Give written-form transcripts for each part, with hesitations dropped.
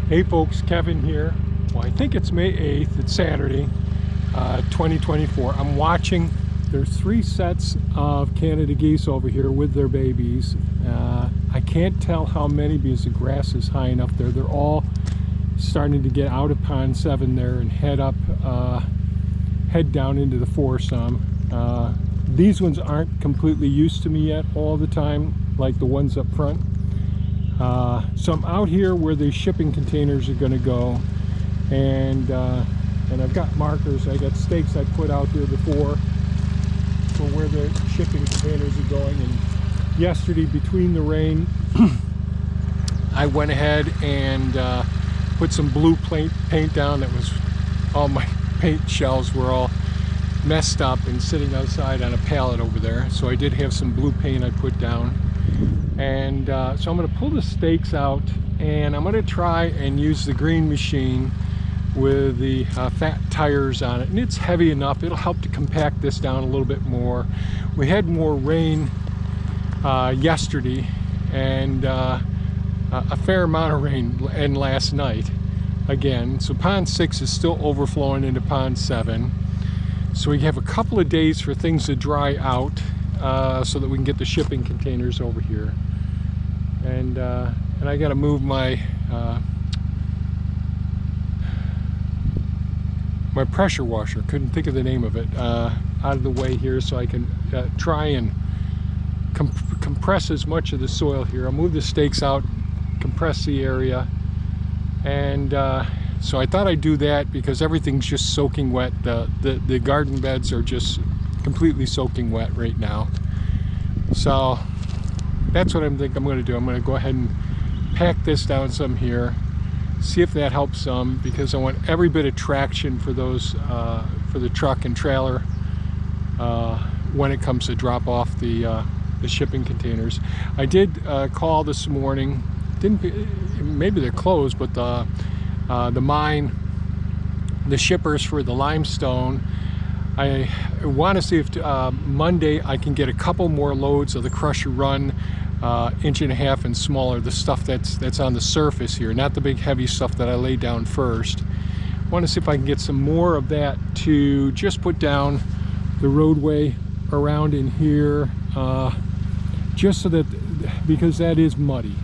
Hey folks, Kevin here. Well, I think it's May 8th, it's Saturday, 2024. I'm watching, there's 3 sets of Canada geese over here with their babies. I can't tell how many because the grass is high enough there. They're all starting to get out of pond 7 there and head down into the foursome. These ones aren't completely used to me yet all the time, like the ones up front. So I'm out here where the shipping containers are going to go, and I've got markers. I got stakes I put out here before for where the shipping containers are going. And yesterday, between the rain, I went ahead and put some blue paint down. That was, all my paint shells were all messed up and sitting outside on a pallet over there. So I did have some blue paint I put down. And so I'm going to pull the stakes out, and I'm going to try and use the green machine with the fat tires on it. And it's heavy enough, it'll help to compact this down a little bit more. We had more rain yesterday, and a fair amount of rain and last night again. So pond 6 is still overflowing into pond 7. So we have a couple of days for things to dry out, so that we can get the shipping containers over here. And I got to move my my pressure washer, couldn't think of the name of it, out of the way here so I can try and compress as much of the soil here. I'll move the stakes out, compress the area, and so I thought I'd do that because everything's just soaking wet. The garden beds are just completely soaking wet right now. So that's what I'm thinking I'm going to do. I'm going to go ahead and pack this down some here, see if that helps some, because I want every bit of traction for those for the truck and trailer when it comes to drop off the shipping containers. I did call this morning. Maybe they're closed, but the shippers for the limestone. I want to see if Monday I can get a couple more loads of the crusher run, 1.5 inch and smaller, the stuff that's on the surface here, not the big heavy stuff that I laid down first. I want to see if I can get some more of that to just put down the roadway around in here, just so that, because that is muddy.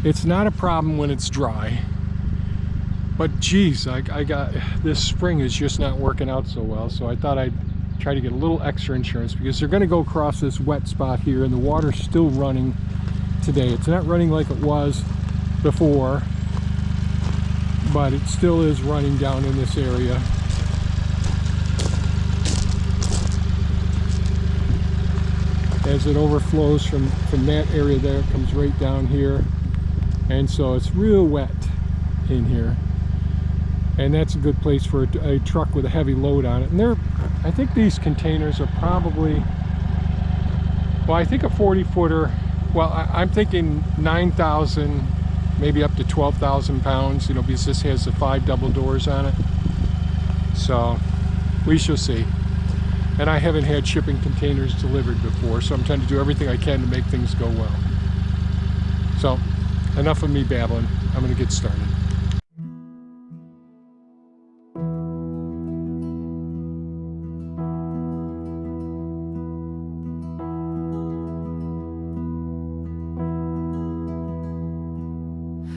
It's not a problem when it's dry. But geez, I got, this spring is just not working out so well, so I thought I'd try to get a little extra insurance, because they're going to go across this wet spot here, and the water's still running today. It's not running like it was before, but it still is running down in this area. As it overflows from that area there, it comes right down here, and so it's real wet in here. And that's a good place for a truck with a heavy load on it. And I think these containers are probably, well, I think a 40-footer, well, I'm thinking 9,000, maybe up to 12,000 pounds, you know, because this has the 5 double doors on it. So we shall see. And I haven't had shipping containers delivered before, so I'm trying to do everything I can to make things go well. So enough of me babbling. I'm going to get started.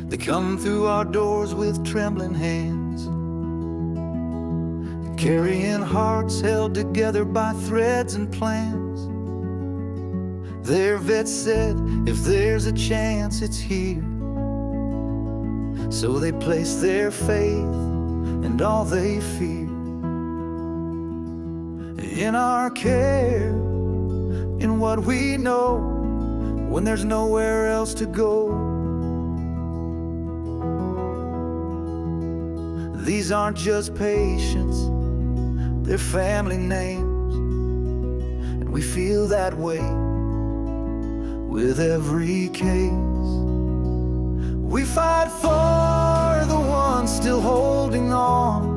They come through our doors with trembling hands, carrying hearts held together by threads and plans. Their vet said, if there's a chance, it's here. So they place their faith and all they fear in our care, in what we know, when there's nowhere else to go. These aren't just patients, they're family names, and we feel that way with every case. We fight for the ones still holding on,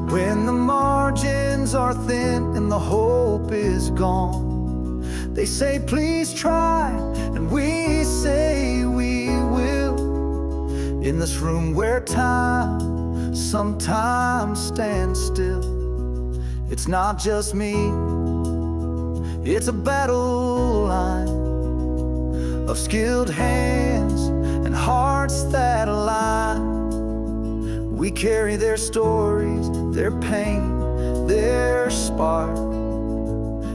when the margins are thin and the hope is gone. They say please try, and we say we will. In this room where time sometimes stands still, it's not just me, it's a battle line of skilled hands and hearts that align. We carry their stories, their pain, their spark,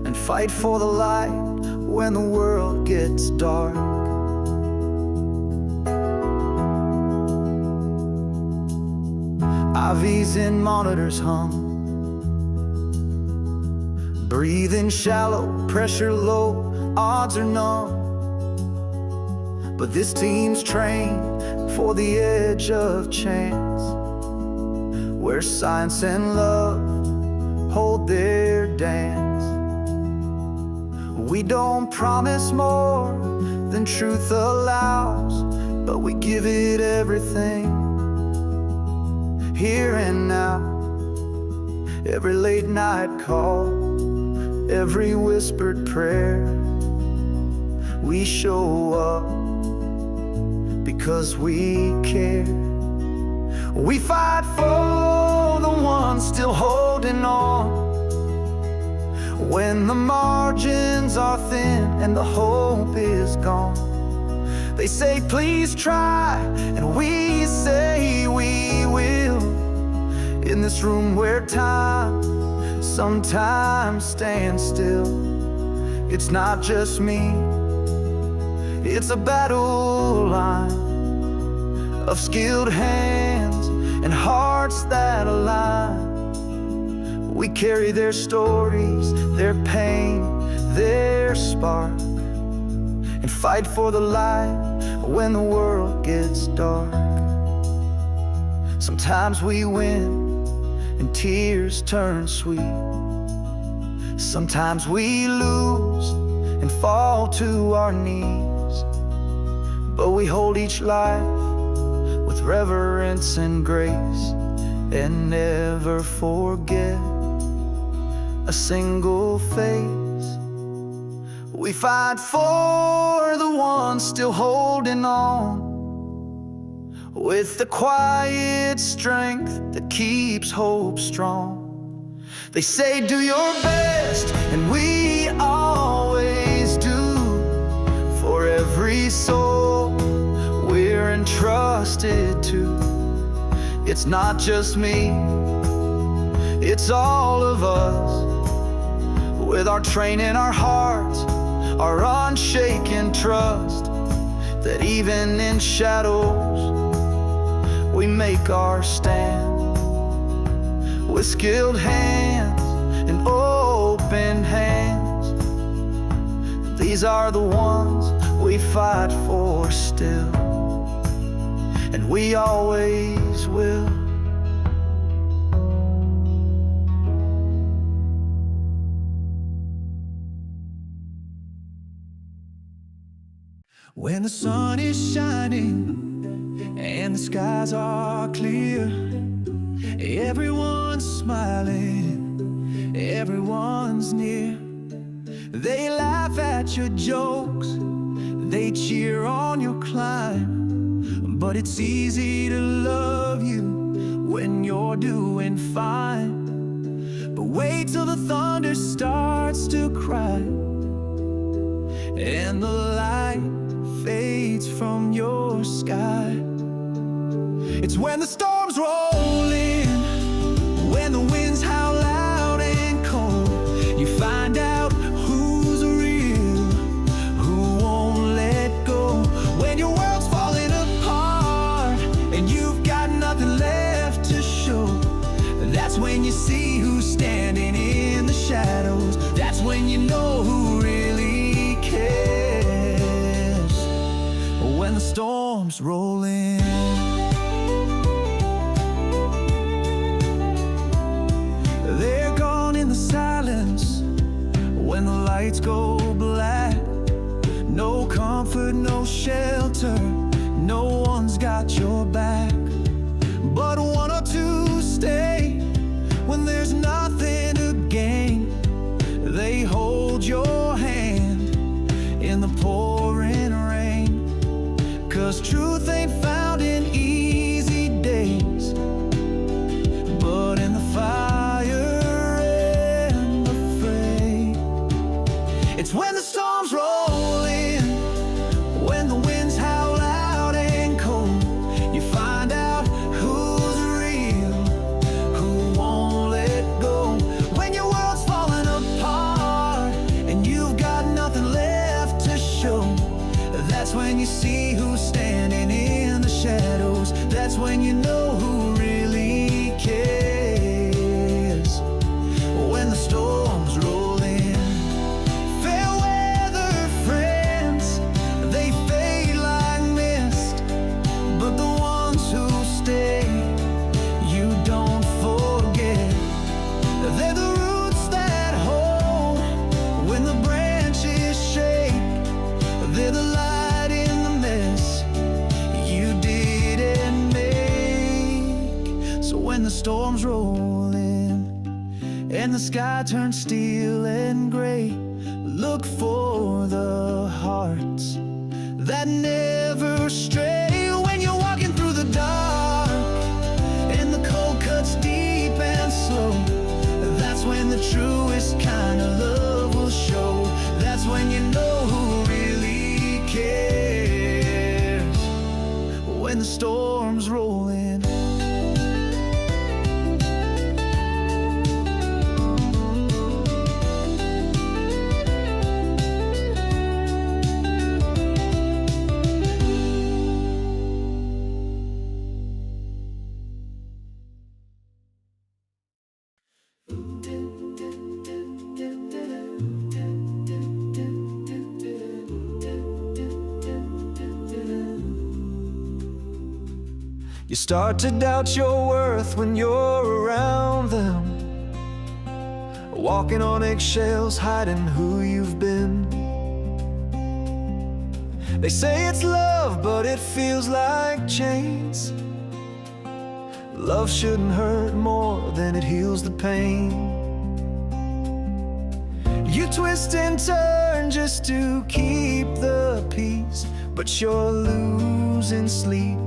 and fight for the light when the world gets dark. IVs in monitors hum, breathing shallow, pressure low, odds are none. But this team's trained for the edge of chance, where science and love hold their dance. We don't promise more than truth allows, but we give it everything, here and now. Every late night call, every whispered prayer, we show up because we care. We fight for the ones still holding on, when the margins are thin and the hope is gone. They say please try, and we say we will. In this room where time sometimes stands still, it's not just me, it's a battle line of skilled hands and hearts that align. We carry their stories, their pain, their spark, and fight for the light when the world gets dark. Sometimes we win and tears turn sweet, sometimes we lose and fall to our knees, but we hold each life with reverence and grace, and never forget a single face. We fight for the ones still holding on, with the quiet strength that keeps hope strong. They say do your best, and we always do, for every soul we're entrusted to. It's not just me, it's all of us, with our training, our hearts, our unshaken trust, that even in shadows we make our stand. With skilled hands and open hands, these are the ones we fight for still, and we always will. When the sun is shining and the skies are clear, everyone's smiling, everyone's near. They laugh at your jokes, they cheer on your climb, but it's easy to love you when you're doing fine. But wait till the thunder starts to cry and the light fades from your sky. It's when the storms roll in, when the winds howl loud and cold, you find out who's real, who won't let go. When your world's falling apart and you've got nothing left to show, that's when you see who's standing in the shadows. That's when you know who really cares. When the storms roll in, they're gone in the silence when the lights go black. No comfort, no shelter, no one's got your back. But one or two stay when there's nothing to gain. They hold your hand in the pouring rain, 'cause truth ain't found in ease. That's when you know who really cares. When the storms roll in, fair weather friends, they fade like mist, but the ones who stay, you don't forget. They're the roots that hold when the branches shake. They're the light in the mess you didn't make. So when the storms roll in and the sky turns steel and gray, look for the hearts that never stray. When you're walking through the dark and the cold cuts deep and slow, that's when the truest kind of love will show. That's when you know who really cares. When the storms roll in. You start to doubt your worth when you're around them, walking on eggshells, hiding who you've been. They say it's love, but it feels like chains. Love shouldn't hurt more than it heals the pain. You twist and turn just to keep the peace, but you're losing sleep,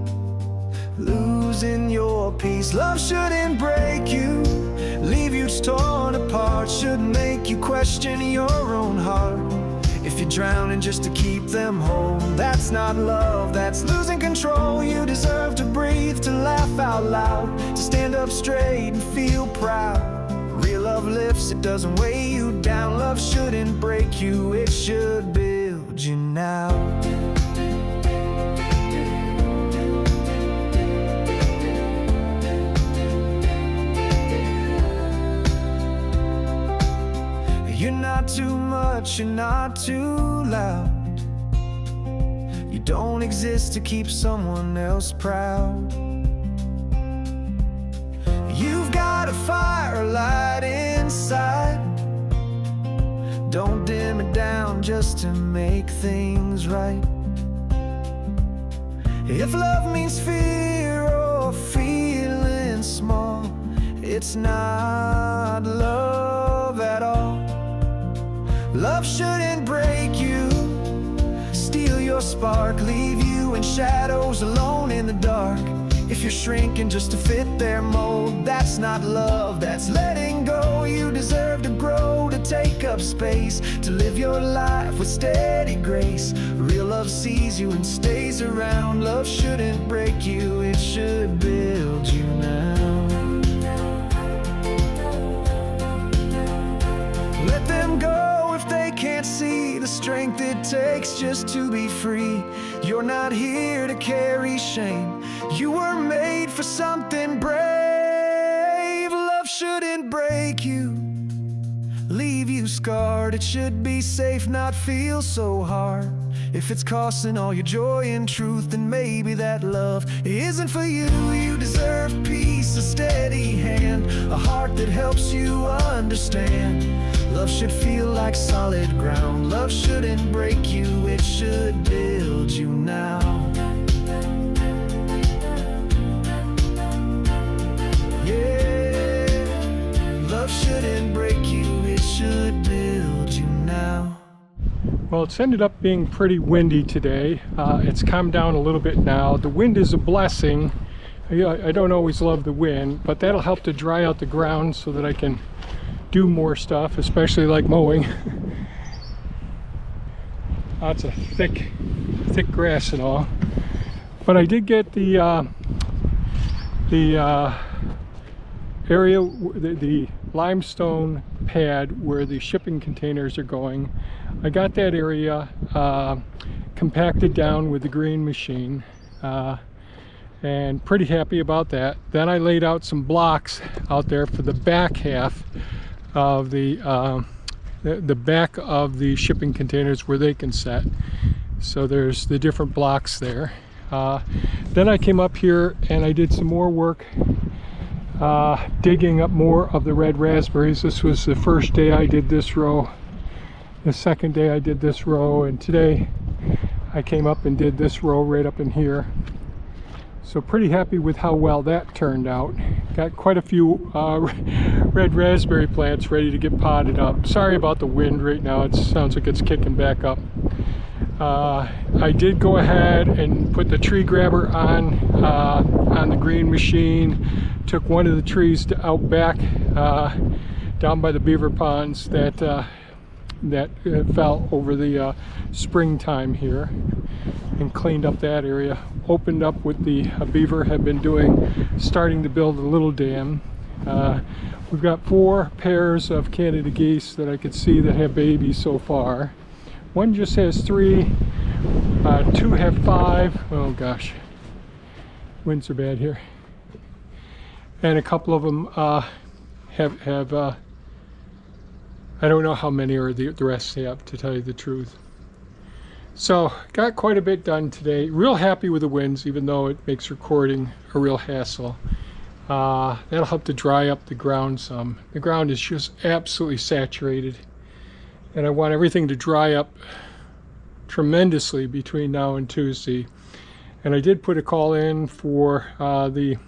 losing your peace. Love shouldn't break you, leave you torn apart, shouldn't make you question your own heart. If you're drowning just to keep them whole, that's not love, that's losing control. You deserve to breathe, to laugh out loud, to stand up straight and feel proud. Real love lifts, it doesn't weigh you down. Love shouldn't break you, it should build you now. You're not too much, you're not too loud. You don't exist to keep someone else proud. You've got a fire light inside. Don't dim it down just to make things right. If love means fear or feeling small, it's not love at all. Love shouldn't break you, steal your spark, leave you in shadows alone in the dark. If you're shrinking just to fit their mold, that's not love, that's letting go. You deserve to grow, to take up space, to live your life with steady grace. Real love sees you and stays around. Love shouldn't break you, it should build you now. Let them go if they can't see the strength it takes just to be free. You're not here to carry shame, you were made for something brave. Love shouldn't break you, leave you scarred. It should be safe, not feel so hard. If it's costing all your joy and truth, then maybe that love isn't for you. You deserve peace, a steady hand, a heart that helps you understand. Love should feel like solid ground. Love shouldn't break you, it should build you now. Yeah, love shouldn't break you, it should build you now. Well, it's ended up being pretty windy today. It's calmed down a little bit now. The wind is a blessing. I don't always love the wind, but that'll help to dry out the ground so that I can do more stuff, especially like mowing. Lots of thick grass and all. But I did get the area, the limestone pad where the shipping containers are going. I got that area compacted down with the green machine. and pretty happy about that. Then I laid out some blocks out there for the back half of the back of the shipping containers where they can set. So there's the different blocks there. Then I came up here and I did some more work digging up more of the red raspberries. This was the first day I did this row, the second day I did this row, and today I came up and did this row right up in here. So pretty happy with how well that turned out. Got quite a few red raspberry plants ready to get potted up. Sorry about the wind right now, it sounds like it's kicking back up. I did go ahead and put the tree grabber on the green machine. Took one of the trees out back down by the beaver ponds that fell over the springtime here, and cleaned up that area. Opened up with the beaver have been doing, starting to build a little dam. We've got 4 pairs of Canada geese that I could see that have babies so far. One just has 3, 2 have 5. Oh gosh, winds are bad here. And a couple of them have I don't know how many or the rest have, to tell you the truth. So got quite a bit done today. Real happy with the winds, even though it makes recording a real hassle. That'll help to dry up the ground some. The ground is just absolutely saturated, and I want everything to dry up tremendously between now and Tuesday. And I did put a call in for the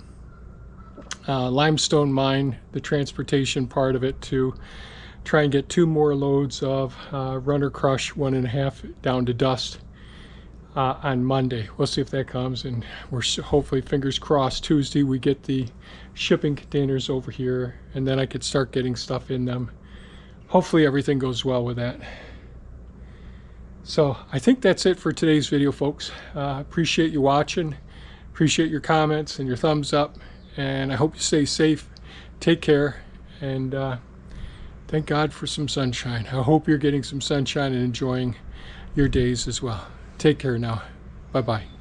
limestone mine, the transportation part of it, to try and get 2 more loads of runner crush 1.5 down to dust on Monday. We'll see if that comes, and we're hopefully, fingers crossed, Tuesday we get the shipping containers over here, and then I could start getting stuff in them. Hopefully everything goes well with that. So I think that's it for today's video, folks. Appreciate you watching, appreciate your comments and your thumbs up, and I hope you stay safe, take care, and thank God for some sunshine. I hope you're getting some sunshine and enjoying your days as well. Take care now. Bye-bye.